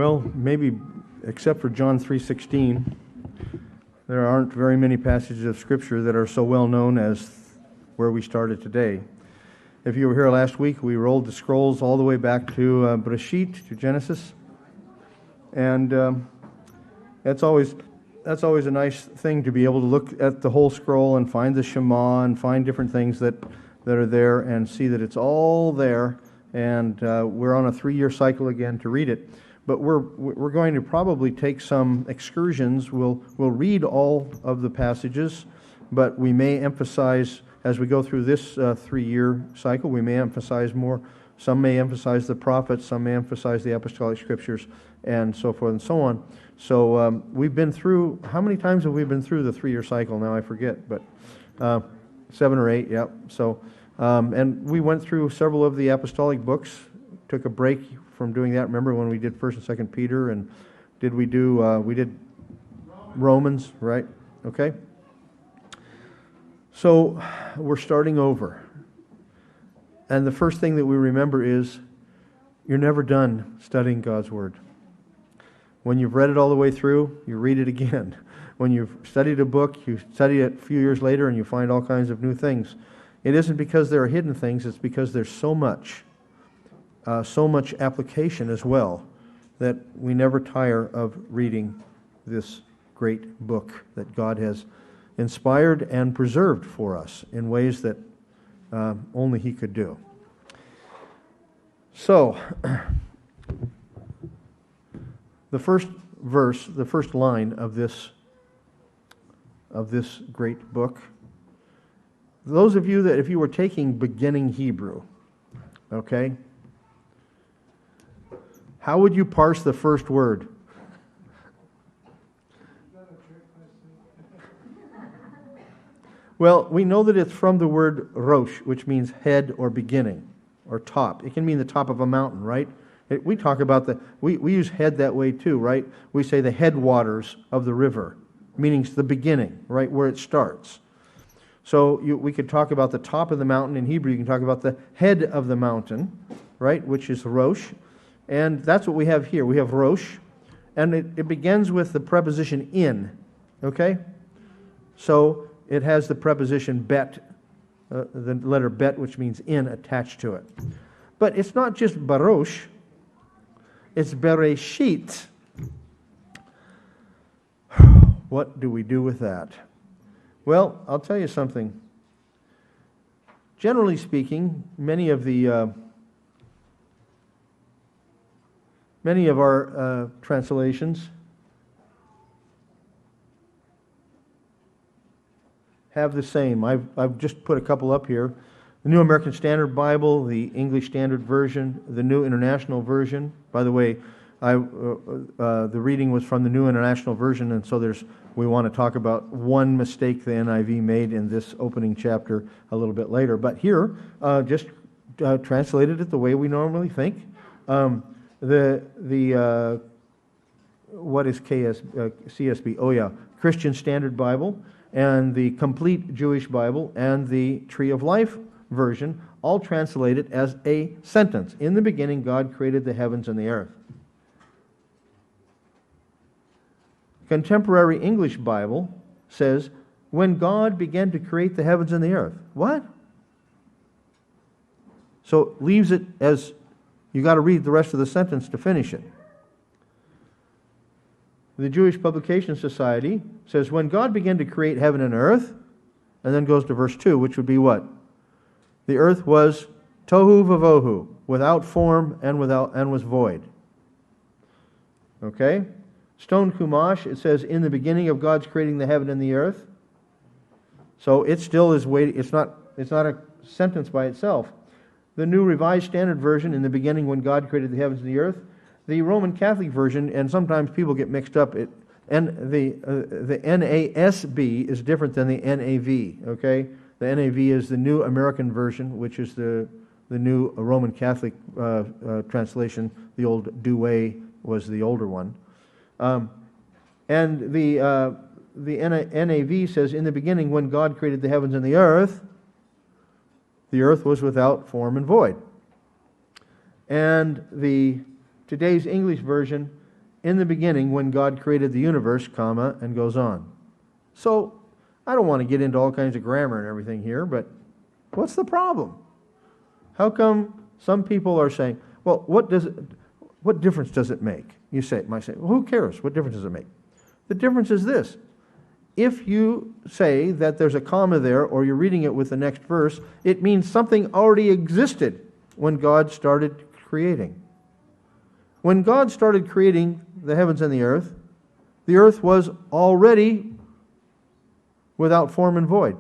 Well, maybe except for John 3:16, there aren't very many passages of Scripture that are so well known as where we started today. If you were here last week, we rolled the scrolls all the way back to Bereshit, to Genesis, and that's always a nice thing to be able to look at the whole scroll and find the Shema and find different things that are there and see that it's all there. And we're on a 3-year cycle again to read it. But we're going to probably take some excursions. We'll read all of the passages, but we may emphasize, as we go through this 3-year cycle, we may emphasize more. Some may emphasize the prophets, some may emphasize the Apostolic Scriptures, and so forth and so on. So we've been through, how many times have we been through the 3-year cycle now? I forget, but 7 or 8, yep. So, and we went through several of the Apostolic books, took a break from doing that. Remember when we did 1st and 2nd Peter, and we did Romans, right? Okay. So we're starting over. And the first thing that we remember is you're never done studying God's Word. When you've read it all the way through, you read it again. When you've studied a book, you study it a few years later and you find all kinds of new things. It isn't because there are hidden things, it's because there's so much application as well, that we never tire of reading this great book that God has inspired and preserved for us in ways that only He could do. So, the first verse, the first line of this great book, those of you that, if you were taking beginning Hebrew, okay, how would you parse the first word? Well, we know that it's from the word rosh, which means head or beginning or top. It can mean the top of a mountain, right? We talk about we use head that way too, right? We say the headwaters of the river, meaning the beginning, right, where it starts. So we could talk about the top of the mountain. In Hebrew, you can talk about the head of the mountain, right, which is rosh. And that's what we have here. We have rosh, and it begins with the preposition in, okay? So it has the preposition bet, the letter bet, which means in, attached to it. But it's not just barosh, it's bereshit. What do we do with that? Well, I'll tell you something. Generally speaking, many of our translations have the same. I've just put a couple up here. The New American Standard Bible, the English Standard Version, the New International Version. By the way, the reading was from the New International Version, and so we want to talk about one mistake the NIV made in this opening chapter a little bit later. But here, just translated it the way we normally think. What is CSB? Oh yeah, Christian Standard Bible, and the Complete Jewish Bible, and the Tree of Life version, all translated as a sentence. In the beginning, God created the heavens and the earth. Contemporary English Bible says, when God began to create the heavens and the earth. What? So leaves it as, you got to read the rest of the sentence to finish it. The Jewish Publication Society says, when God began to create heaven and earth, and then goes to verse 2, which would be what? The earth was tohu vavohu, without form and was void. Okay? Stone Chumash, it says, in the beginning of God's creating the heaven and the earth. So it still is waiting. It's not a sentence by itself. The New Revised Standard Version, in the beginning when God created the heavens and the earth. The Roman Catholic version, and sometimes people get mixed up, and the NASB is different than the NAV, okay? The NAV is the New American Version, which is the New Roman Catholic translation. The old Douay was the older one. And the NAV says, in the beginning when God created the heavens and the earth was without form and void. And today's English version in the beginning when God created the universe, comma, and goes on. So, I don't want to get into all kinds of grammar and everything here, but what's the problem? How come some people are saying, well, what difference does it make? You might say, well, who cares? What difference does it make? The difference is this. If you say that there's a comma there, or you're reading it with the next verse, it means something already existed when God started creating. When God started creating the heavens and the earth was already without form and void.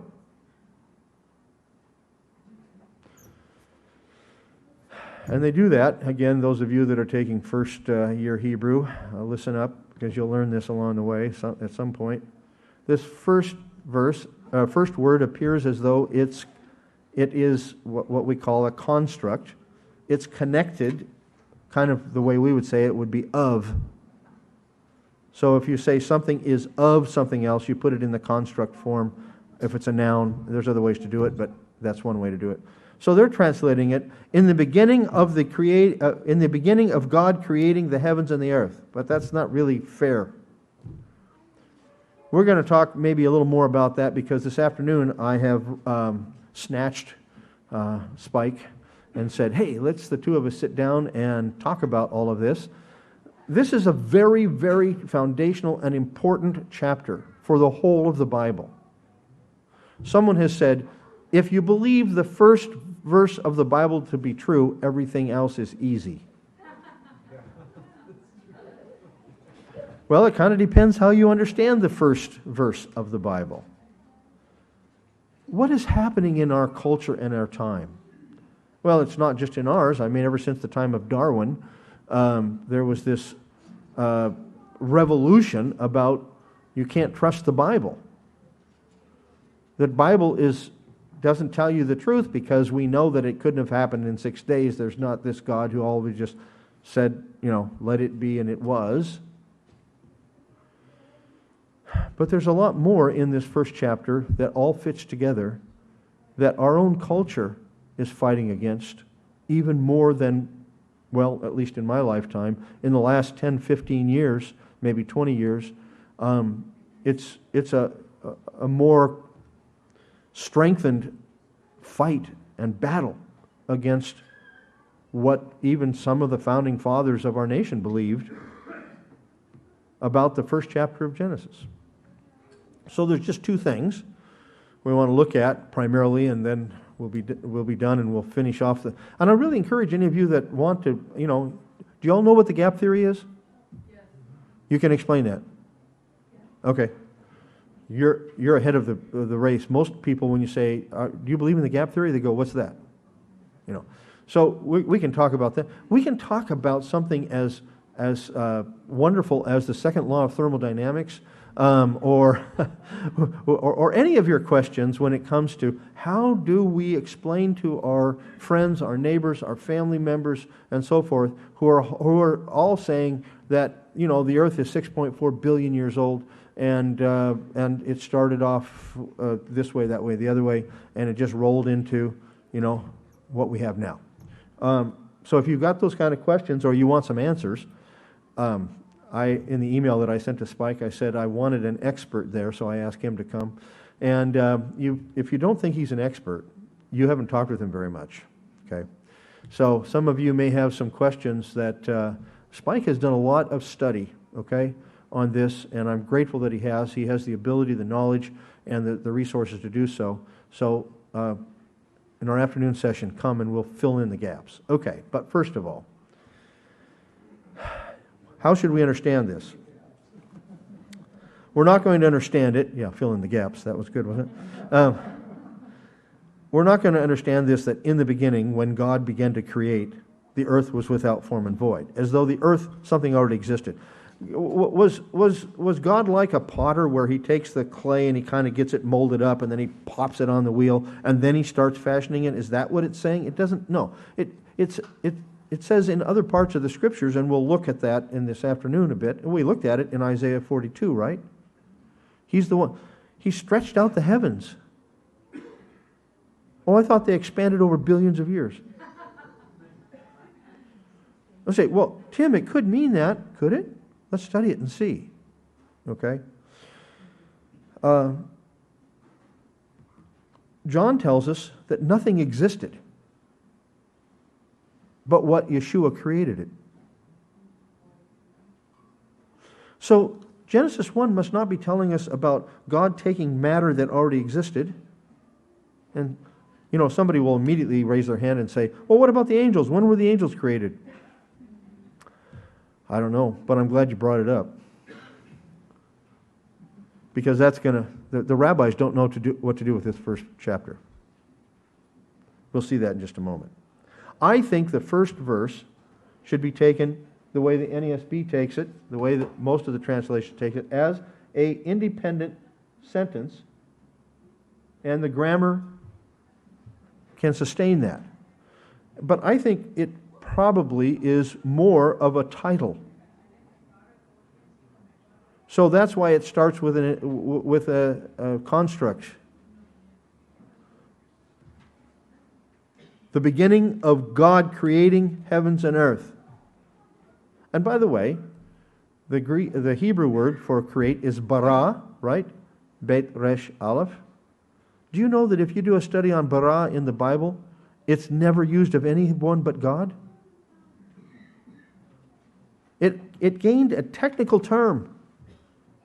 And they do that. Again, those of you that are taking first year Hebrew, listen up, because you'll learn this along the way at some point. This first word appears as though it is what we call a construct. It's connected, kind of the way we would say it would be of. So if you say something is of something else, you put it in the construct form. If it's a noun, there's other ways to do it, but that's one way to do it. So they're translating it in the beginning of God creating the heavens and the earth. But that's not really fair. We're going to talk maybe a little more about that, because this afternoon I have snatched Spike and said, hey, let's the two of us sit down and talk about all of this. This is a very, very foundational and important chapter for the whole of the Bible. Someone has said, if you believe the first verse of the Bible to be true, everything else is easy. Well, it kind of depends how you understand the first verse of the Bible. What is happening in our culture and our time? Well, it's not just in ours. I mean, ever since the time of Darwin, there was this revolution about you can't trust the Bible. The Bible doesn't tell you the truth, because we know that it couldn't have happened in 6 days. There's not this God who always just said, let it be, and it was. But there's a lot more in this first chapter that all fits together, that our own culture is fighting against, even more than, well, at least in my lifetime, in the last 10, 15 years, maybe 20 years. It's a more strengthened fight and battle against what even some of the founding fathers of our nation believed about the first chapter of Genesis. So there's just two things we want to look at primarily, and then we'll be done and we'll finish off and I really encourage any of you that want to, do you all know what the gap theory is? Yes. You can explain that? Okay. You're ahead of the race. Most people, when you say, do you believe in the gap theory? They go, what's that? So we can talk about that. We can talk about something as wonderful as the second law of thermodynamics, or any of your questions when it comes to how do we explain to our friends, our neighbors, our family members, and so forth, who are all saying that the Earth is 6.4 billion years old, and it started off this way, that way, the other way, and it just rolled into what we have now. So if you've got those kind of questions or you want some answers, in the email that I sent to Spike, I said I wanted an expert there, so I asked him to come. And if you don't think he's an expert, you haven't talked with him very much. Okay, so some of you may have some questions that Spike has done a lot of study, okay, on this, and I'm grateful that he has. He has the ability, the knowledge, and the resources to do so. So in our afternoon session, come and we'll fill in the gaps. Okay, but first of all, how should we understand this? We're not going to understand it. Yeah, fill in the gaps. That was good, wasn't it? We're not going to understand this, that in the beginning, when God began to create, the earth was without form and void, as though the earth, something already existed. Was God like a potter where he takes the clay and he kind of gets it molded up and then he pops it on the wheel and then he starts fashioning it? Is that what it's saying? It doesn't. No. It says in other parts of the Scriptures, and we'll look at that in this afternoon a bit, and we looked at it in Isaiah 42, right? He's the one. He stretched out the heavens. Oh, I thought they expanded over billions of years. I'll say, well, Tim, it could mean that, could it? Let's study it and see. Okay? John tells us that nothing existed but what Yeshua created it. So Genesis 1 must not be telling us about God taking matter that already existed. And, somebody will immediately raise their hand and say, well, what about the angels? When were the angels created? I don't know, but I'm glad you brought it up. Because that's the rabbis don't know what to do with this first chapter. We'll see that in just a moment. I think the first verse should be taken the way the NESB takes it, the way that most of the translations take it, as an independent sentence, and the grammar can sustain that. But I think it probably is more of a title. So that's why it starts with a construct. The beginning of God creating heavens and earth. And by the way, the Hebrew word for create is bara, right? Beit resh aleph. Do you know that if you do a study on bara in the Bible, it's never used of anyone but God? It gained a technical term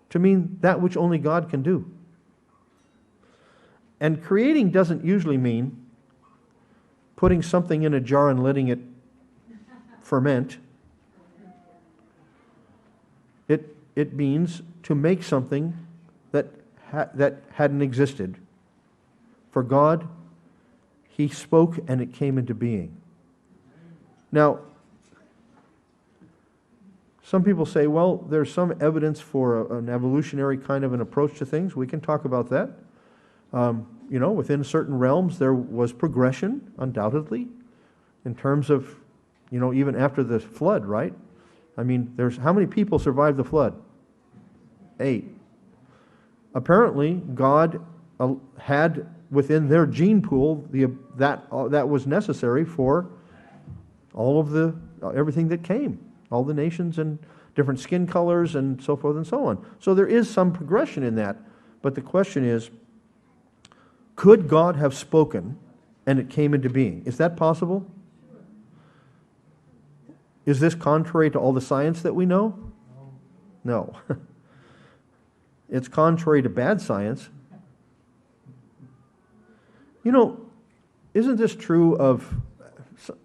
to mean that which only God can do. And creating doesn't usually mean putting something in a jar and letting it ferment. It means to make something that hadn't existed. For God, He spoke and it came into being. Now, some people say, well, there's some evidence for an evolutionary kind of an approach to things. We can talk about that. Within certain realms, there was progression, undoubtedly, in terms of, even after the flood, right? I mean, how many people survived the flood? 8. Apparently, God had within their gene pool that was necessary for all of everything that came, all the nations and different skin colors and so forth and so on. So there is some progression in that. But the question is, could God have spoken and it came into being? Is that possible? Is this contrary to all the science that we know? No. It's contrary to bad science. Isn't this true of,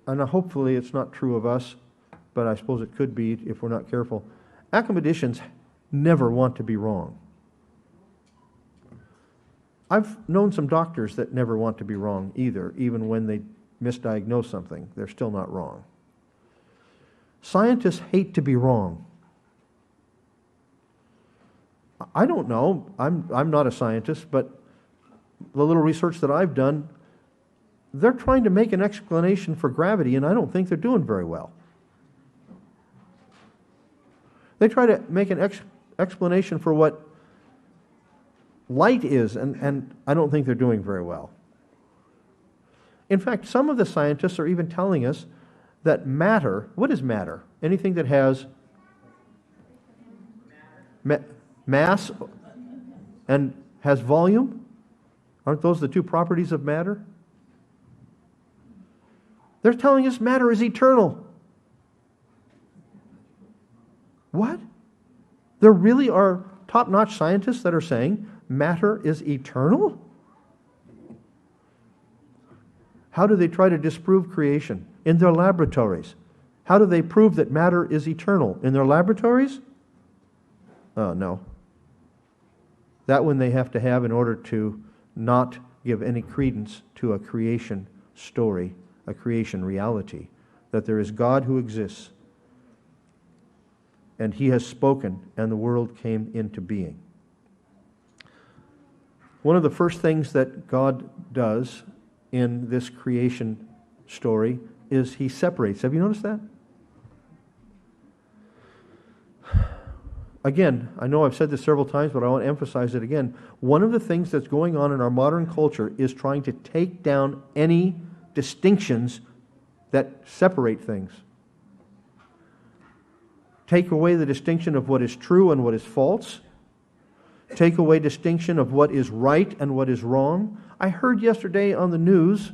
and hopefully it's not true of us, but I suppose it could be if we're not careful. Academicians never want to be wrong. I've known some doctors that never want to be wrong either, even when they misdiagnose something, they're still not wrong. Scientists hate to be wrong. I don't know. I'm not a scientist, but the little research that I've done, they're trying to make an explanation for gravity, and I don't think they're doing very well. They try to make an explanation for what light is, and I don't think they're doing very well. In fact, some of the scientists are even telling us that matter, what is matter? Anything that has mass and has volume? Aren't those the two properties of matter? They're telling us matter is eternal. What? There really are top-notch scientists that are saying matter is eternal? How do they try to disprove creation? In their laboratories. How do they prove that matter is eternal? In their laboratories? No. That one they have to have in order to not give any credence to a creation story, a creation reality, that there is God who exists, and He has spoken, and the world came into being. One of the first things that God does in this creation story is He separates. Have you noticed that? Again, I know I've said this several times, but I want to emphasize it again. One of the things that's going on in our modern culture is trying to take down any distinctions that separate things. take away the distinction of what is true and what is false, take away distinction of what is right and what is wrong. I heard yesterday on the news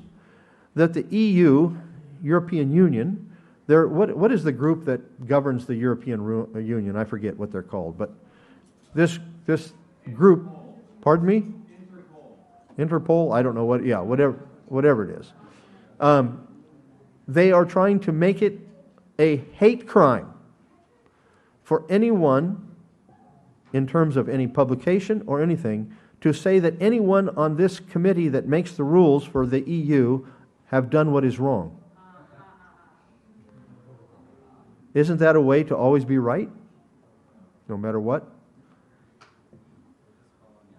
that the EU, European Union, what is the group that governs the European Union? I forget what they're called, but this group, pardon me? Interpol? I don't know what, yeah, whatever it is. They are trying to make it a hate crime for anyone, in terms of any publication or anything, to say that anyone on this committee that makes the rules for the EU have done what is wrong. Isn't that a way to always be right? No matter what?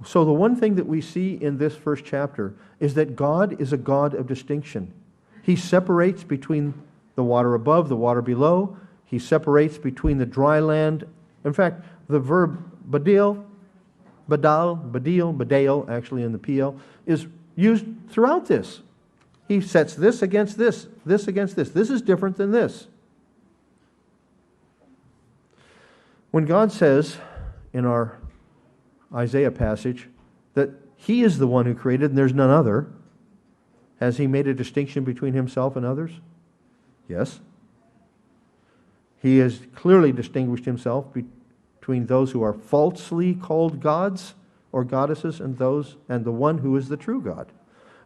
So the one thing that we see in this first chapter is that God is a God of distinction. He separates between the water above, the water below. He separates between the dry land. In fact, the verb badil, badal, actually in the PL, is used throughout this. He sets this against this against this. This is different than this. When God says in our Isaiah passage that He is the one who created and there's none other, has He made a distinction between Himself and others? Yes. He has clearly distinguished Himself between those who are falsely called gods or goddesses and the one who is the true God.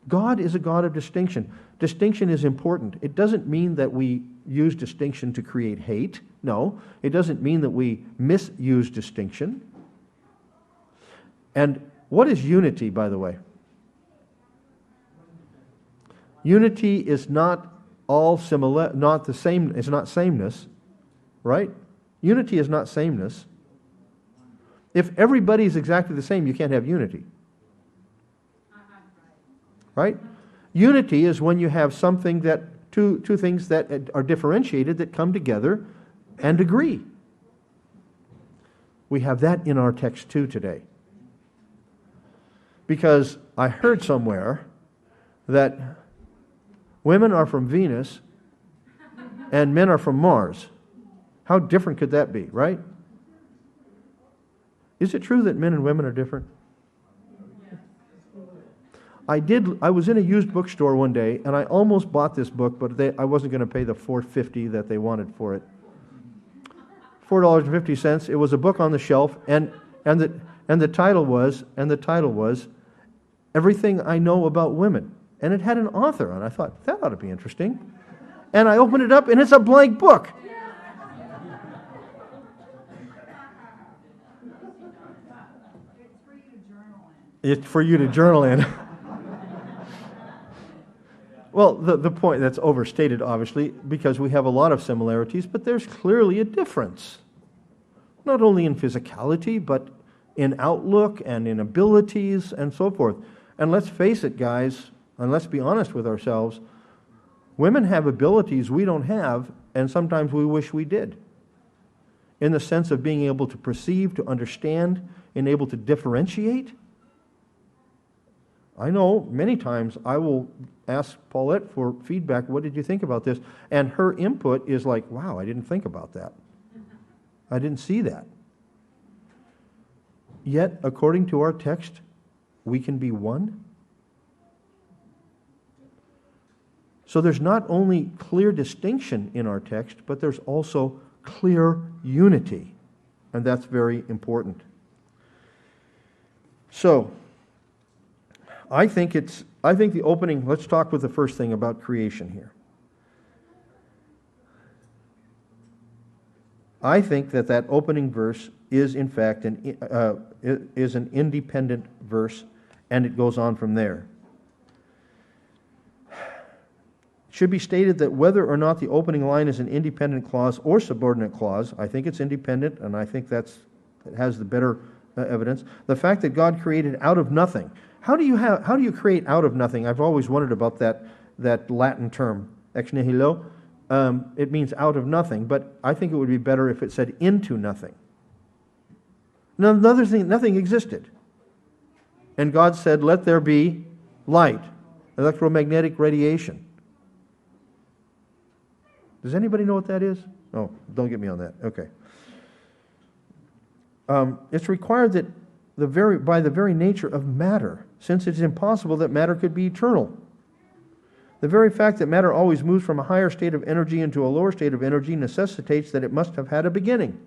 God is a God of distinction. Distinction is important. It doesn't mean that we use distinction to create hate. No, it doesn't mean that we misuse distinction. And what is unity, by the way? Unity is not all similar, not the same, it's not sameness, right? Unity is not sameness. If everybody is exactly the same, you can't have unity. Right? Unity is when you have something that, two things that are differentiated that come together and agree. We have that in our text too today. Because I heard somewhere that women are from Venus and men are from Mars. How different could that be, right? Is it true that men and women are different? I was in a used bookstore one day and I almost bought this book, but I wasn't going to pay the $4.50 that they wanted for it. $4.50. It was a book on the shelf, and the title was Everything I Know About Women, and it had an author on it. I thought that ought to be interesting, and I opened it up and it's a blank book. It's for you to journal in. Well, the point, that's overstated, obviously, because we have a lot of similarities, but there's clearly a difference. Not only in physicality, but in outlook and in abilities and so forth. And let's face it, guys, and let's be honest with ourselves, women have abilities we don't have, and sometimes we wish we did. In the sense of being able to perceive, to understand, and able to differentiate. I know many times I will ask Paulette for feedback, what did you think about this? And her input is like, wow, I didn't think about that. I didn't see that. Yet, according to our text, we can be one. So there's not only clear distinction in our text, but there's also clear unity. And that's very important. So, I think the opening, let's talk with the first thing about creation here. I think that opening verse is in fact an independent verse, and it goes on from there. It should be stated that whether or not the opening line is an independent clause or subordinate clause, I think it's independent, and I think it has the better evidence. The fact that God created out of nothing. How do you create out of nothing? I've always wondered about that Latin term, ex nihilo. It means out of nothing, but I think it would be better if it said into nothing. Now, another thing, nothing existed. And God said, let there be light, electromagnetic radiation. Does anybody know what that is? Oh, don't get me on that. Okay. It's required that by the very nature of matter, since it's impossible that matter could be eternal. The very fact that matter always moves from a higher state of energy into a lower state of energy necessitates that it must have had a beginning.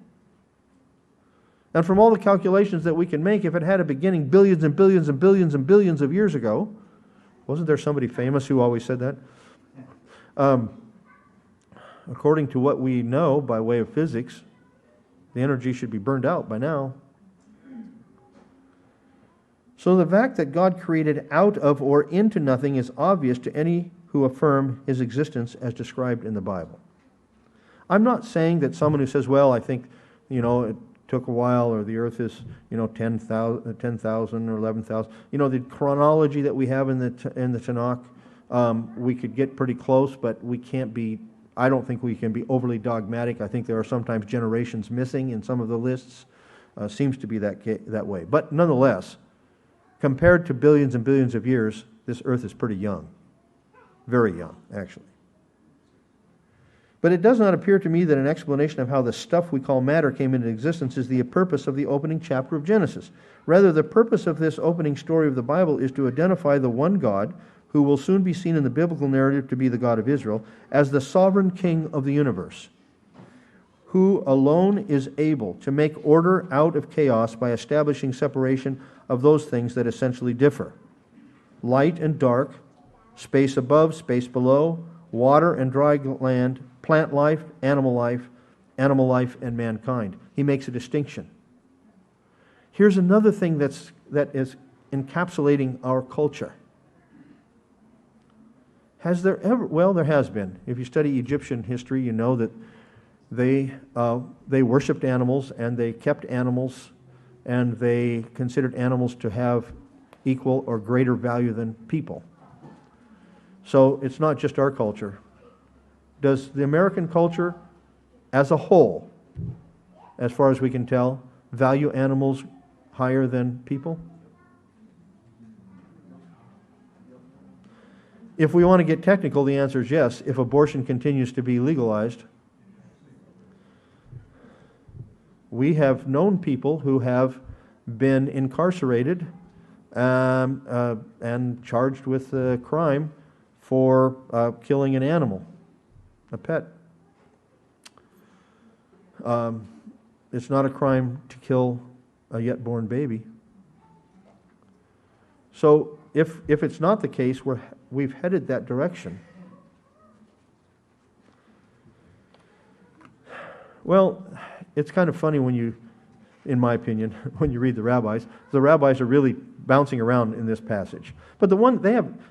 And from all the calculations that we can make, if it had a beginning billions and billions and billions and billions of years ago, wasn't there somebody famous who always said that? According to what we know by way of physics, the energy should be burned out by now. So the fact that God created out of or into nothing is obvious to any who affirm his existence as described in the Bible. I'm not saying that someone who says, well, I think, it took a while, or the earth is, 10,000 or 11,000. The chronology that we have in the Tanakh, we could get pretty close, but I don't think we can be overly dogmatic. I think there are sometimes generations missing in some of the lists. Seems to be that way. But nonetheless, compared to billions and billions of years, this earth is pretty young. Very young, actually. But it does not appear to me that an explanation of how the stuff we call matter came into existence is the purpose of the opening chapter of Genesis. Rather, the purpose of this opening story of the Bible is to identify the one God, who will soon be seen in the biblical narrative to be the God of Israel, as the sovereign king of the universe, who alone is able to make order out of chaos by establishing separation of those things that essentially differ: light and dark, space above, space below, water and dry land, plant life, animal life, and mankind. He makes a distinction. Here's another thing that is encapsulating our culture. Has there ever? Well, there has been. If you study Egyptian history, you know that they worshipped animals, and they kept animals, and they considered animals to have equal or greater value than people. So it's not just our culture. Does the American culture as a whole, as far as we can tell, value animals higher than people? If we want to get technical, the answer is yes, if abortion continues to be legalized. We have known people who have been incarcerated and charged with a crime for killing an animal, a pet. It's not a crime to kill a yet born baby. So if it's not the case, we've headed that direction. Well, it's kind of funny in my opinion, when you read the rabbis. The rabbis are really bouncing around in this passage. But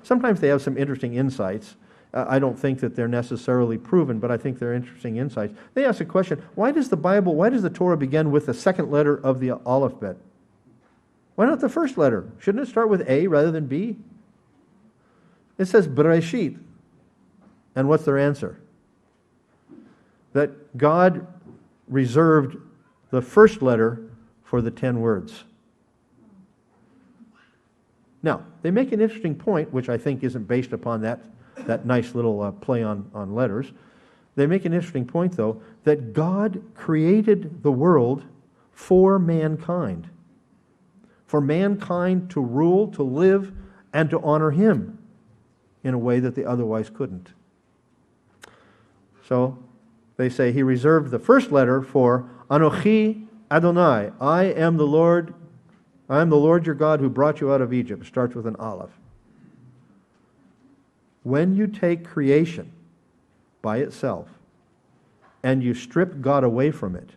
sometimes they have some interesting insights. I don't think that they're necessarily proven, but I think they're interesting insights. They ask a question: why does the Torah begin with the second letter of the alphabet? Why not the first letter? Shouldn't it start with A rather than B? It says Bereshit. And what's their answer? That God reserved the first letter for the 10 words. Now, they make an interesting point, which I think isn't based upon that nice little play on letters. They make an interesting point, though, that God created the world for mankind. For mankind to rule, to live, and to honor Him in a way that they otherwise couldn't. So, they say He reserved the first letter for Anochi Adonai. I am the Lord your God who brought you out of Egypt. It starts with an aleph. When you take creation by itself and you strip God away from it,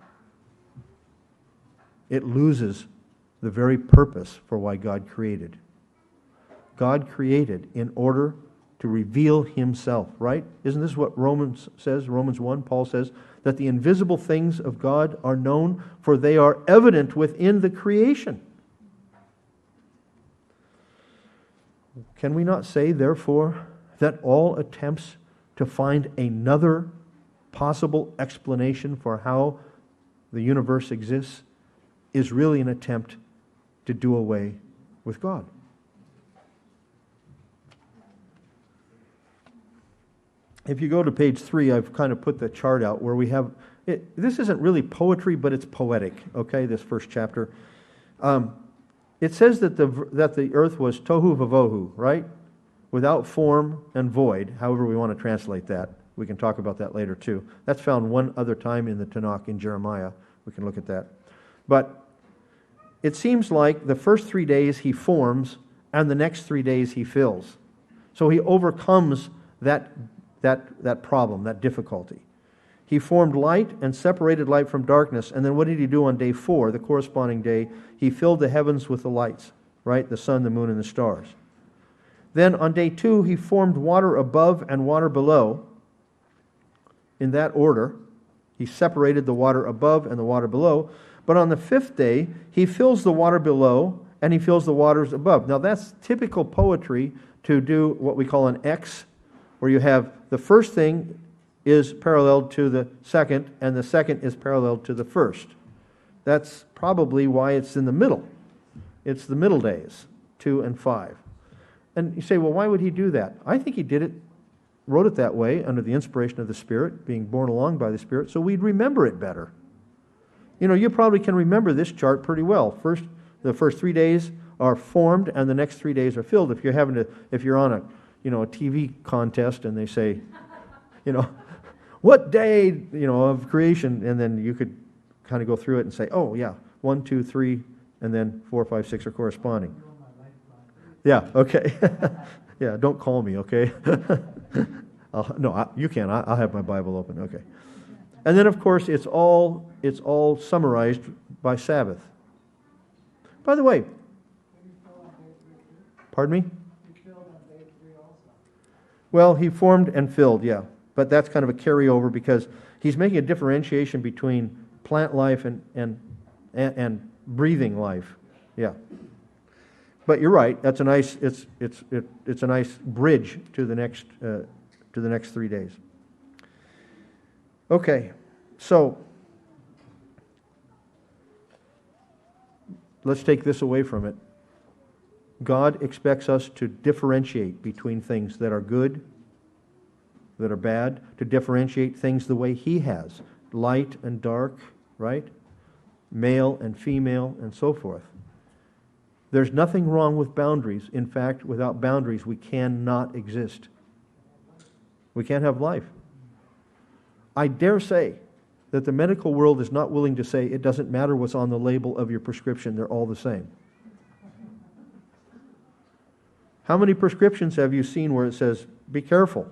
it loses the very purpose for why God created. God created in order to reveal Himself, right? Isn't this what Romans says? Romans 1, Paul says that the invisible things of God are known, for they are evident within the creation. Can we not say, therefore, that all attempts to find another possible explanation for how the universe exists is really an attempt to do away with God? If you go to page 3, I've kind of put the chart out where we have This isn't really poetry, but it's poetic, okay, this first chapter. It says that the earth was tohu vavohu, right? Without form and void, however we want to translate that. We can talk about that later too. That's found one other time in the Tanakh in Jeremiah. We can look at that. But it seems like the first 3 days he forms, and the next 3 days he fills. So he overcomes that problem, that difficulty. He formed light and separated light from darkness. And then what did he do on day 4, the corresponding day? He filled the heavens with the lights, right? The sun, the moon, and the stars. Then on day 2, he formed water above and water below. In that order, he separated the water above and the water below. But on the 5th day, he fills the water below and he fills the waters above. Now that's typical poetry to do what we call an X, where you have the first thing is parallel to the second, and the second is parallel to the first. That's probably why it's in the middle. It's the middle days, 2 and 5. And you say, well, why would he do that? I think he wrote it that way under the inspiration of the Spirit, being borne along by the Spirit, so we'd remember it better. You know, you probably can remember this chart pretty well. The first 3 days are formed, and the next 3 days are filled. If you're on a TV contest, and they say, what day, of creation, and then you could kind of go through it and say, oh yeah, 1, 2, 3, and then 4, 5, 6 are corresponding. Yeah, okay. Yeah, don't call me, okay? You can. I'll have my Bible open, okay. And then, of course, it's all summarized by Sabbath. By the way, pardon me? Well, he formed and filled, yeah. But that's kind of a carryover because he's making a differentiation between plant life and breathing life. Yeah. But you're right. That's a nice. It's a nice bridge to the next 3 days. Okay, so let's take this away from it. God expects us to differentiate between things that are good, that are bad, to differentiate things the way He has, light and dark, right? Male and female, and so forth. There's nothing wrong with boundaries. In fact, without boundaries, we cannot exist. We can't have life. I dare say that the medical world is not willing to say it doesn't matter what's on the label of your prescription, they're all the same. How many prescriptions have you seen where it says, be careful?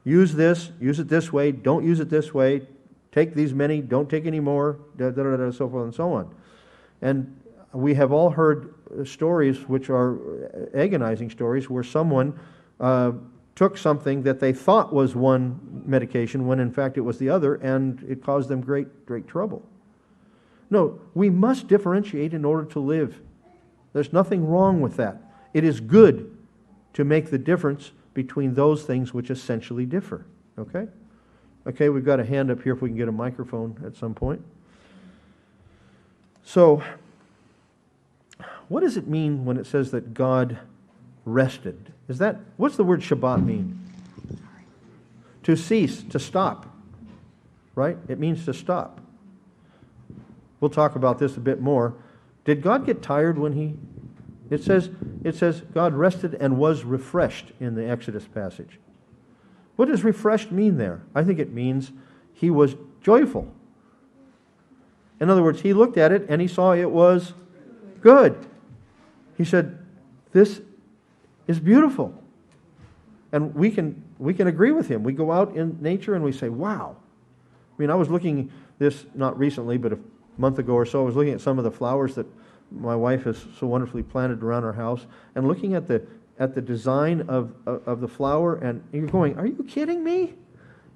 Use it this way, don't use it this way, take these many, don't take any more, so forth and so on. And we have all heard stories which are agonizing stories where someone took something that they thought was one medication when in fact it was the other, and it caused them great, great trouble. No, we must differentiate in order to live. There's nothing wrong with that. It is good to make the difference between those things which essentially differ. Okay? Okay, we've got a hand up here if we can get a microphone at some point. So, what does it mean when it says that God rested? What's the word Shabbat mean? To cease, to stop. Right? It means to stop. We'll talk about this a bit more. Did God get tired when it says God rested and was refreshed in the Exodus passage. What does refreshed mean there? I think it means he was joyful. In other words, he looked at it and he saw it was good. He said, this is beautiful. And we can agree with him. We go out in nature and we say, wow. I mean, I was looking this, not recently, but a month ago or so, I was looking at some of the flowers that my wife has so wonderfully planted around our house, and looking at the design of the flower, and you're going, are you kidding me?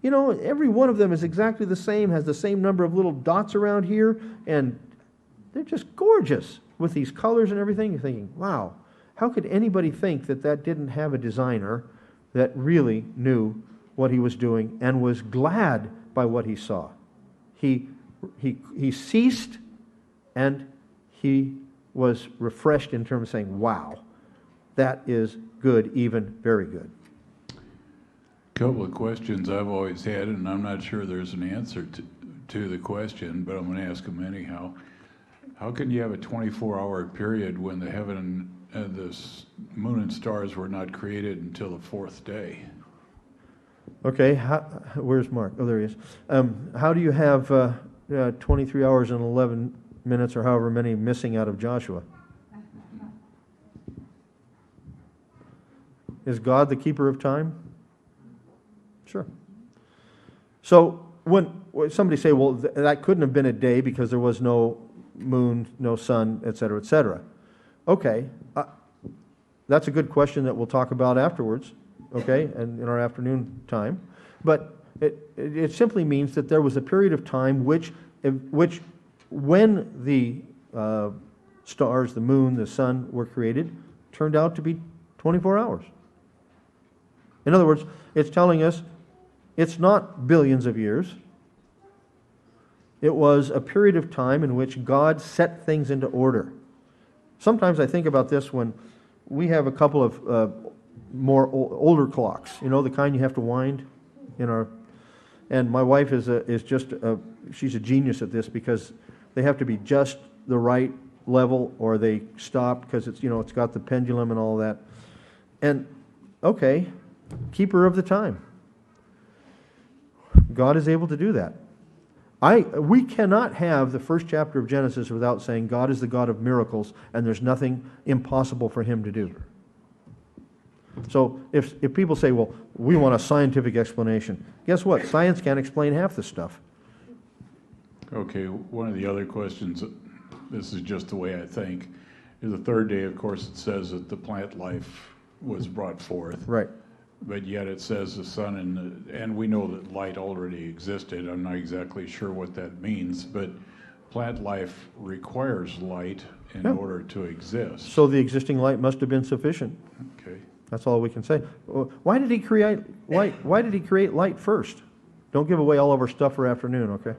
Every one of them is exactly the same, has the same number of little dots around here, and they're just gorgeous with these colors and everything. You're thinking, wow, how could anybody think that didn't have a designer that really knew what he was doing and was glad by what he saw? He ceased, and he was refreshed in terms of saying, wow, that is good, even very good. Couple of questions I've always had, and I'm not sure there's an answer to the question, but I'm going to ask them anyhow. How can you have a 24-hour period when the heaven and the moon and stars were not created until the fourth day? Okay, where's Mark? Oh, there he is. How do you have 23 hours and 11 minutes or however many missing out of Joshua? Is God the keeper of time? Sure. So when somebody say, well, that couldn't have been a day because there was no moon, no sun, etc., etc. Okay, that's a good question that we'll talk about afterwards, okay, and in our afternoon time. But it simply means that there was a period of time which when the stars, the moon, the sun were created, turned out to be 24 hours. In other words, it's telling us it's not billions of years. It was a period of time in which God set things into order. Sometimes I think about this when we have a couple of older clocks, you know, the kind you have to wind in our. And my wife she's a genius at this because they have to be just the right level or they stop because it's got the pendulum and all that. And okay, keeper of the time. God is able to do that. We cannot have the first chapter of Genesis without saying God is the God of miracles and there's nothing impossible for Him to do. So if people say, well, we want a scientific explanation, guess what? Science can't explain half the stuff. Okay, one of the other questions, this is just the way I think, is the third day, of course, it says that the plant life was brought forth. Right. But yet it says the sun and we know that light already existed. I'm not exactly sure what that means, but plant life requires light in order to exist. So the existing light must have been sufficient. Okay. That's all we can say. Why did He create light? Why did He create light first? Don't give away all of our stuff for afternoon, okay?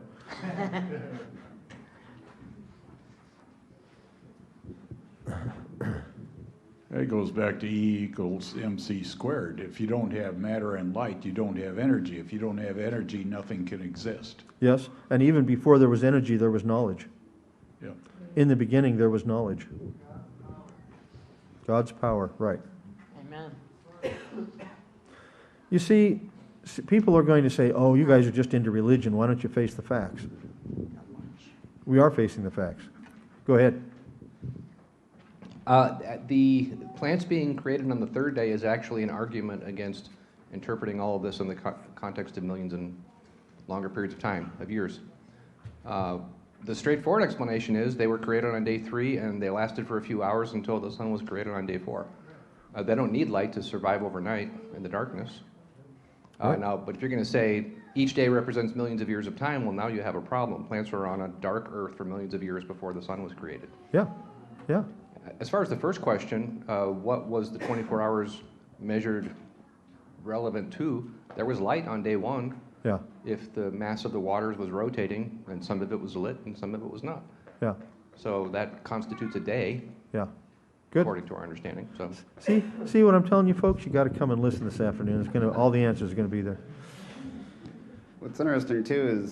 It goes back to E equals MC squared. If you don't have matter and light, you don't have energy. If you don't have energy, nothing can exist. Yes, and even before there was energy, there was knowledge. Yeah. In the beginning, there was knowledge. God's power, right. Amen. You see, people are going to say, oh, you guys are just into religion. Why don't you face the facts? We are facing the facts. Go ahead. The plants being created on the third day is actually an argument against interpreting all of this in the context of millions and longer periods of time, of years. The straightforward explanation is they were created on day 3 and they lasted for a few hours until the sun was created on day 4. They don't need light to survive overnight in the darkness. Right. But if you're going to say each day represents millions of years of time, well, now you have a problem. Plants were on a dark earth for millions of years before the sun was created. Yeah, yeah. As far as the first question, what was the 24 hours measured relevant to? There was light on day 1. Yeah. If the mass of the waters was rotating, and some of it was lit and some of it was not. Yeah. So that constitutes a day. Yeah. Good. According to our understanding. So See what I'm telling you, folks? You got to come and listen this afternoon. All the answers are going to be there. What's interesting too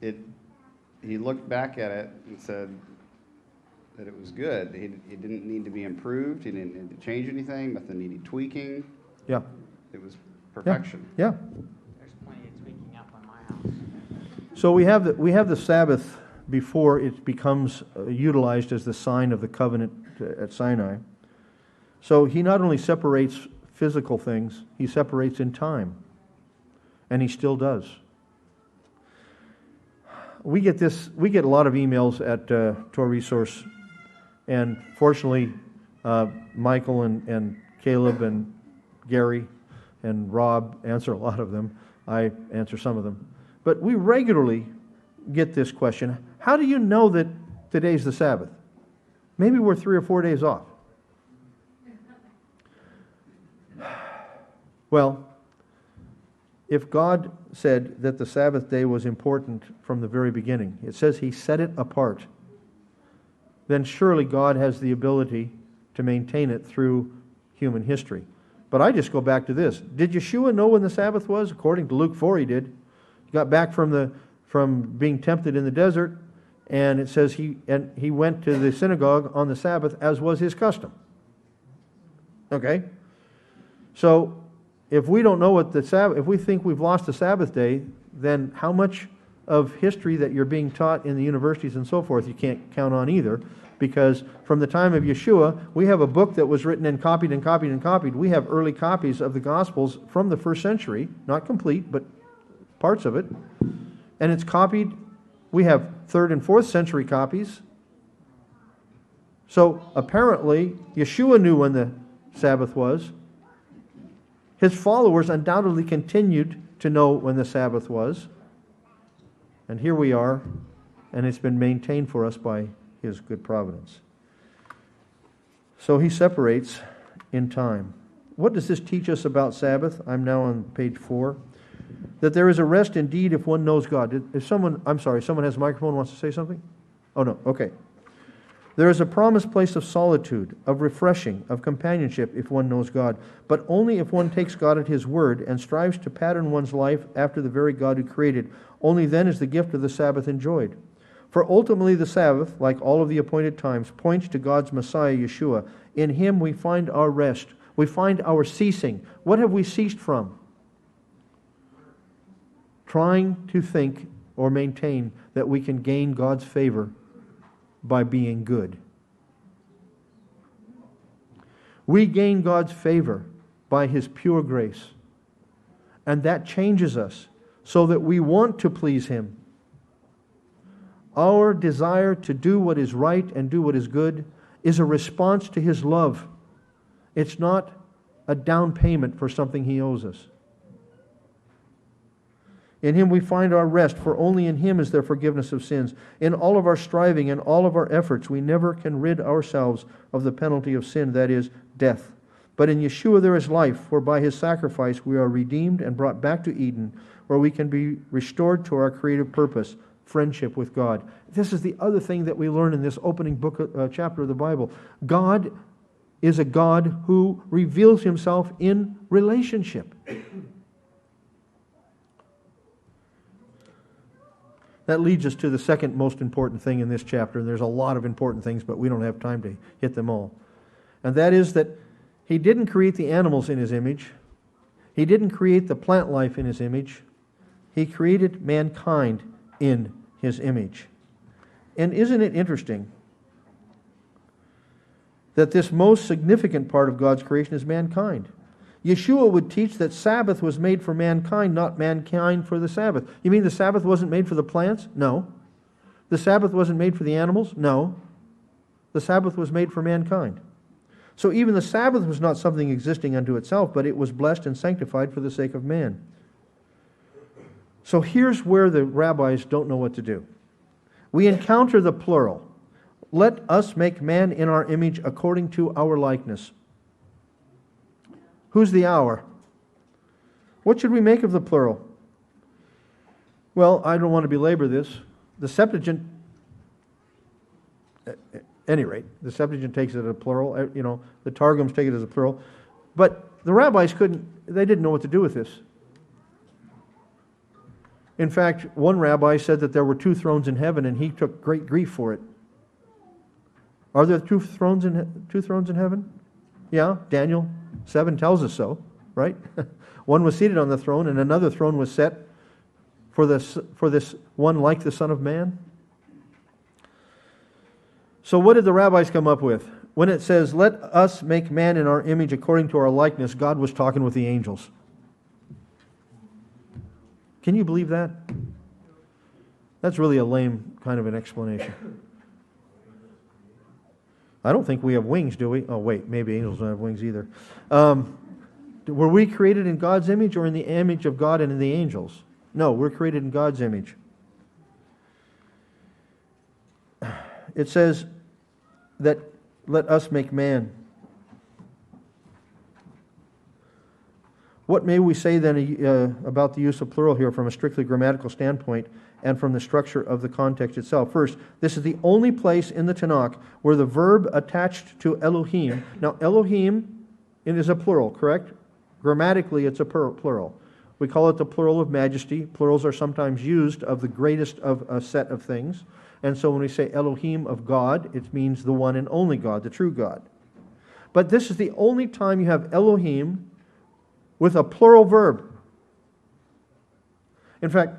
is he looked back at it and said that it was good. It didn't need to be improved. He didn't need to change anything. Nothing needed tweaking. Yeah. It was perfection. Yeah. There's plenty of tweaking up on my house. So we have the Sabbath before it becomes utilized as the sign of the covenant at Sinai. So He not only separates physical things, He separates in time. And He still does. We get a lot of emails at TorahResource, and fortunately, Michael and Caleb and Gary and Rob answer a lot of them. I answer some of them. But we regularly get this question: how do you know that today's the Sabbath? Maybe we're 3 or 4 days off. Well, if God said that the Sabbath day was important from the very beginning, it says He set it apart, then surely God has the ability to maintain it through human history. But I just go back to this. Did Yeshua know when the Sabbath was? According to Luke 4, he did. He got back from being tempted in the desert, and it says he went to the synagogue on the Sabbath, as was his custom. Okay? So, if we don't know what the Sabbath, if we think we've lost the Sabbath day, then how much of history that you're being taught in the universities and so forth you can't count on either, because from the time of Yeshua, we have a book that was written and copied and copied and copied. We have early copies of the Gospels from the first century, not complete, but parts of it, and it's copied. We have 3rd and 4th century copies. So apparently, Yeshua knew when the Sabbath was. His followers undoubtedly continued to know when the Sabbath was. And here we are, and it's been maintained for us by His good providence. So He separates in time. What does this teach us about Sabbath? I'm now on page 4. That there is a rest indeed if one knows God. If someone has a microphone and wants to say something? Oh no, okay. There is a promised place of solitude, of refreshing, of companionship if one knows God, but only if one takes God at His word and strives to pattern one's life after the very God who created. Only then is the gift of the Sabbath enjoyed. For ultimately the Sabbath, like all of the appointed times, points to God's Messiah, Yeshua. In Him we find our rest. We find our ceasing. What have we ceased from? Trying to think or maintain that we can gain God's favor by being good. We gain God's favor by His pure grace. And that changes us so that we want to please Him. Our desire to do what is right and do what is good is a response to His love. It's not a down payment for something He owes us. In Him we find our rest, for only in Him is there forgiveness of sins. In all of our striving and all of our efforts, we never can rid ourselves of the penalty of sin, that is, death. But in Yeshua there is life, for by His sacrifice we are redeemed and brought back to Eden, where we can be restored to our creative purpose, friendship with God. This is the other thing that we learn in this opening chapter of the Bible. God is a God who reveals Himself in relationship. That leads us to the second most important thing in this chapter, and there's a lot of important things, but we don't have time to hit them all. And that is that He didn't create the animals in His image. He didn't create the plant life in His image. He created mankind in His image. And isn't it interesting that this most significant part of God's creation is mankind? Yeshua would teach that Sabbath was made for mankind, not mankind for the Sabbath. You mean the Sabbath wasn't made for the plants? No. The Sabbath wasn't made for the animals? No. The Sabbath was made for mankind. So even the Sabbath was not something existing unto itself, but it was blessed and sanctified for the sake of man. So here's where the rabbis don't know what to do. We encounter the plural. Let us make man in our image according to our likeness. Who's the our? What should we make of the plural? Well, I don't want to belabor this. The Septuagint, at any rate, the Septuagint takes it as a plural. The Targums take it as a plural. But the rabbis they didn't know what to do with this. In fact, one rabbi said that there were 2 thrones in heaven, and he took great grief for it. Are there 2 thrones in heaven? Yeah, Daniel 7 tells us so, right? One was seated on the throne, and another throne was set for this one like the Son of Man. So what did the rabbis come up with? When it says, let us make man in our image according to our likeness, God was talking with the angels. Can you believe that? That's really a lame kind of an explanation. I don't think we have wings, do we? Oh, wait, maybe angels don't have wings either. Were we created in God's image or in the image of God and in the angels? No, we're created in God's image. It says that let us make man. What may we say then about the use of plural here from a strictly grammatical standpoint and from the structure of the context itself? First, this is the only place in the Tanakh where the verb attached to Elohim. Now, Elohim is a plural, correct? Grammatically, it's a plural. We call it the plural of majesty. Plurals are sometimes used of the greatest of a set of things. And so when we say Elohim of God, it means the one and only God, the true God. But this is the only time you have Elohim with a plural verb. In fact,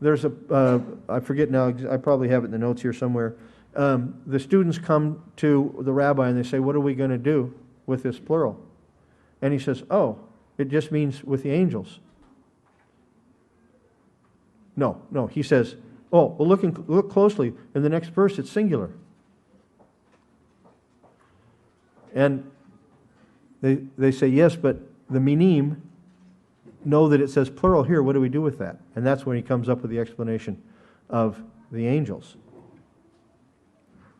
there's I forget now, I probably have it in the notes here somewhere. The students come to the rabbi and they say, what are we going to do with this plural? And he says, oh, it just means with the angels. No, he says, oh, well, look closely. In the next verse, it's singular. And they say, yes, but the minim know that it says plural here. What do we do with that? And that's when he comes up with the explanation of the angels.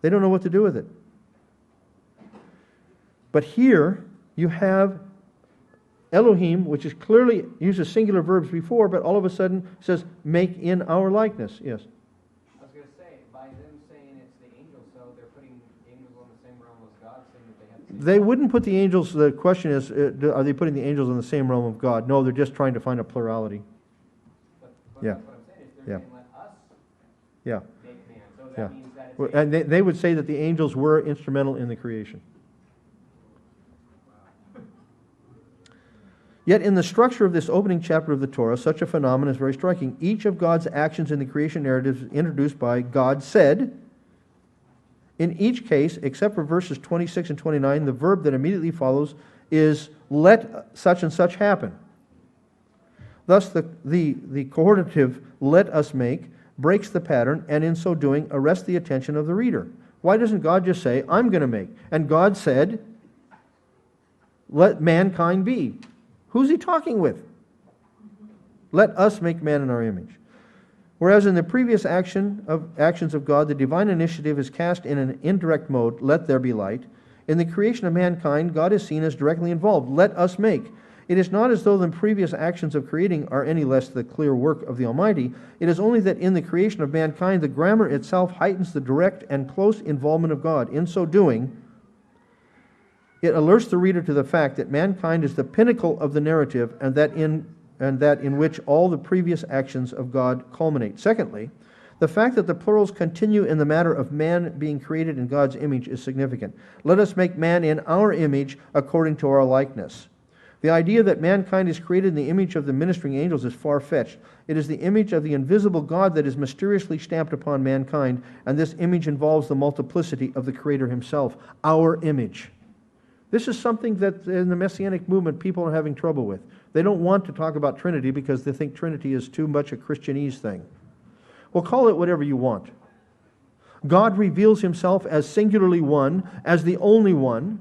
They don't know what to do with it. But here you have Elohim, which is clearly uses singular verbs before, but all of a sudden says, make in our likeness. Yes? I was going to say, by them saying it's the angels, so they're putting angels on the same realm as God, saying that they have the same. They wouldn't put the angels, the question is, are they putting the angels in the same realm of God? No, they're just trying to find a plurality. But Yeah. that's what I'm saying, is they're Yeah. saying, let us Yeah. make man. So Yeah. that means that it's Well, the and they would say that the angels were instrumental in the creation. Yet in the structure of this opening chapter of the Torah, such a phenomenon is very striking. Each of God's actions in the creation narrative is introduced by God said. In each case, except for verses 26 and 29, the verb that immediately follows is let such and such happen. Thus the cohortative let us make breaks the pattern, and in so doing arrests the attention of the reader. Why doesn't God just say, I'm going to make? And God said, let mankind be. Who's he talking with? Let us make man in our image. Whereas in the previous actions of God, the divine initiative is cast in an indirect mode, let there be light. In the creation of mankind, God is seen as directly involved, let us make. It is not as though the previous actions of creating are any less the clear work of the Almighty. It is only that in the creation of mankind, the grammar itself heightens the direct and close involvement of God. In so doing, it alerts the reader to the fact that mankind is the pinnacle of the narrative and that in which all the previous actions of God culminate. Secondly, the fact that the plurals continue in the matter of man being created in God's image is significant. Let us make man in our image according to our likeness. The idea that mankind is created in the image of the ministering angels is far-fetched. It is the image of the invisible God that is mysteriously stamped upon mankind, and this image involves the multiplicity of the Creator himself, our image. This is something that in the Messianic movement people are having trouble with. They don't want to talk about Trinity because they think Trinity is too much a Christianese thing. Well, call it whatever you want. God reveals himself as singularly one, as the only one,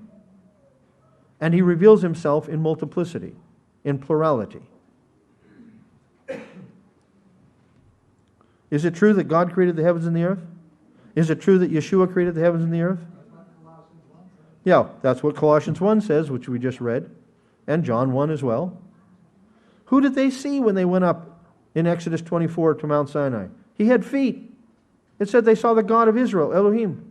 and he reveals himself in multiplicity, in plurality. Is it true that God created the heavens and the earth? Is it true that Yeshua created the heavens and the earth? Yeah, that's what Colossians 1 says, which we just read, and John 1 as well. Who did they see when they went up in Exodus 24 to Mount Sinai? He had feet. It said they saw the God of Israel, Elohim.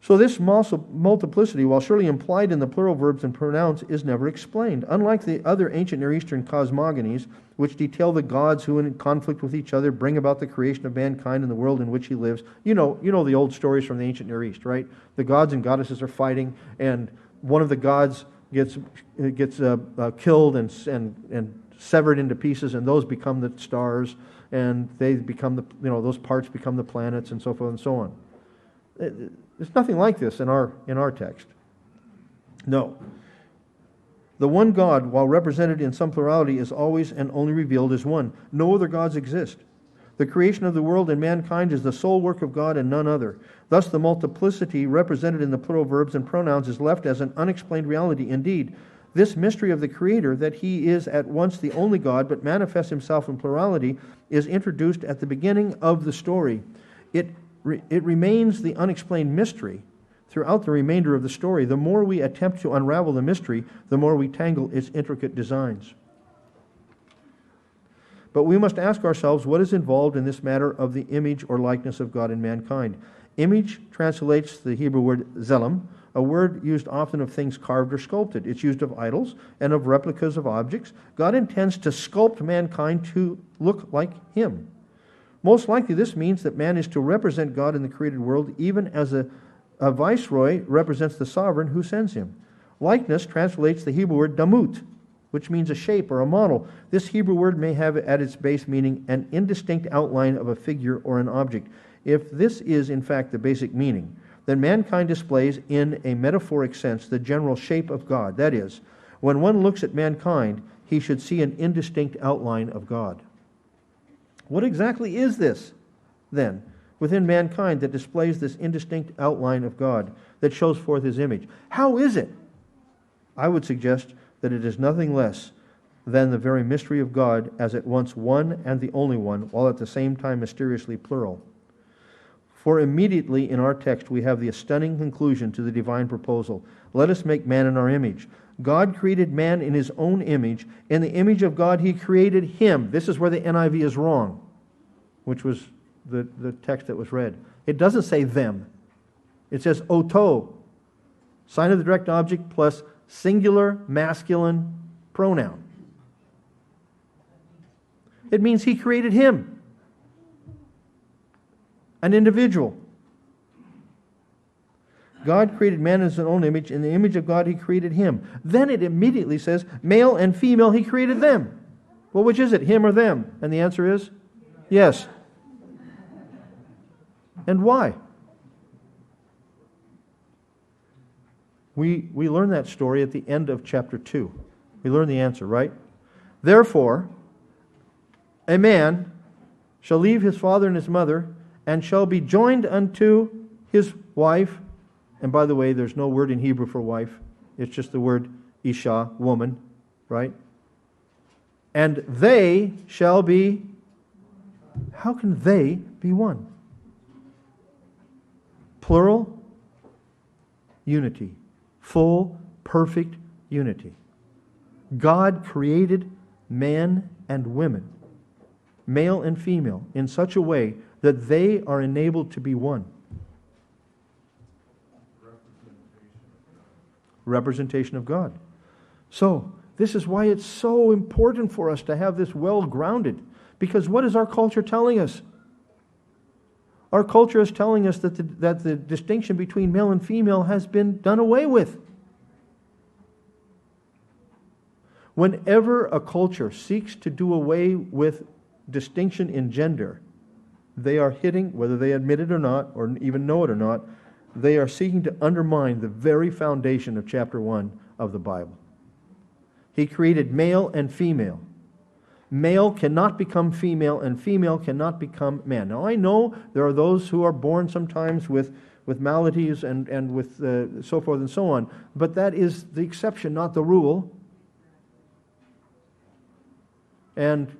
So this multiplicity, while surely implied in the plural verbs and pronouns, is never explained. Unlike the other ancient Near Eastern cosmogonies, which detail the gods who in conflict with each other bring about the creation of mankind and the world in which he lives. You know the old stories from the ancient Near East, right? The gods and goddesses are fighting, and one of the gods gets killed and severed into pieces, and those become the stars, and they become those parts become the planets, and so forth and so on. There's nothing like this in our text. No. The one God, while represented in some plurality, is always and only revealed as one. No other gods exist. The creation of the world and mankind is the sole work of God and none other. Thus, the multiplicity represented in the plural verbs and pronouns is left as an unexplained reality. Indeed, this mystery of the Creator, that he is at once the only God but manifests himself in plurality, is introduced at the beginning of the story. It remains the unexplained mystery throughout the remainder of the story. The more we attempt to unravel the mystery, the more we tangle its intricate designs. But we must ask ourselves what is involved in this matter of the image or likeness of God in mankind. Image translates the Hebrew word zelem, a word used often of things carved or sculpted. It's used of idols and of replicas of objects. God intends to sculpt mankind to look like Him. Most likely this means that man is to represent God in the created world even as a viceroy represents the sovereign who sends him. Likeness translates the Hebrew word damut, which means a shape or a model. This Hebrew word may have at its base meaning an indistinct outline of a figure or an object. If this is in fact the basic meaning, then mankind displays in a metaphoric sense the general shape of God. That is, when one looks at mankind, he should see an indistinct outline of God. What exactly is this, then, within mankind that displays this indistinct outline of God, that shows forth His image? How is it? I would suggest that it is nothing less than the very mystery of God as at once one and the only one, while at the same time mysteriously plural. For immediately in our text we have the stunning conclusion to the divine proposal. Let us make man in our image. God created man in His own image. In the image of God He created him. This is where the NIV is wrong, which was the text that was read. It doesn't say them. It says oto, sign of the direct object plus singular masculine pronoun. It means He created him, an individual. God created man in His own image. In the image of God He created him. Then it immediately says, male and female He created them. Well, which is it, him or them? And the answer is, yes. And why? We learn that story at the end of chapter 2. We learn the answer, right? Therefore, a man shall leave his father and his mother, and shall be joined unto his wife. And by the way, there's no word in Hebrew for wife. It's just the word isha, woman, right? And they shall be, how can they be one? Plural, unity. Full, perfect unity. God created man and women, male and female, in such a way that they are enabled to be one. Representation of God. So, this is why it's so important for us to have this well grounded. Because what is our culture telling us? Our culture is telling us that the distinction between male and female has been done away with. Whenever a culture seeks to do away with distinction in gender, they are hitting, whether they admit it or not, or even know it or not, they are seeking to undermine the very foundation of chapter 1 of the Bible. He created male and female. Male cannot become female, and female cannot become man. Now, I know there are those who are born sometimes with maladies and with so forth and so on, but that is the exception, not the rule. And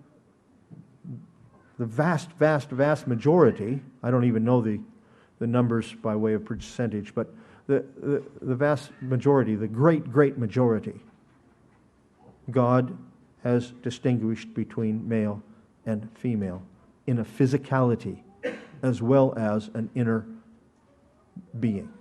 the vast majority, I don't even know the numbers by way of percentage, but the vast majority, the great majority, God has distinguished between male and female in a physicality as well as an inner being.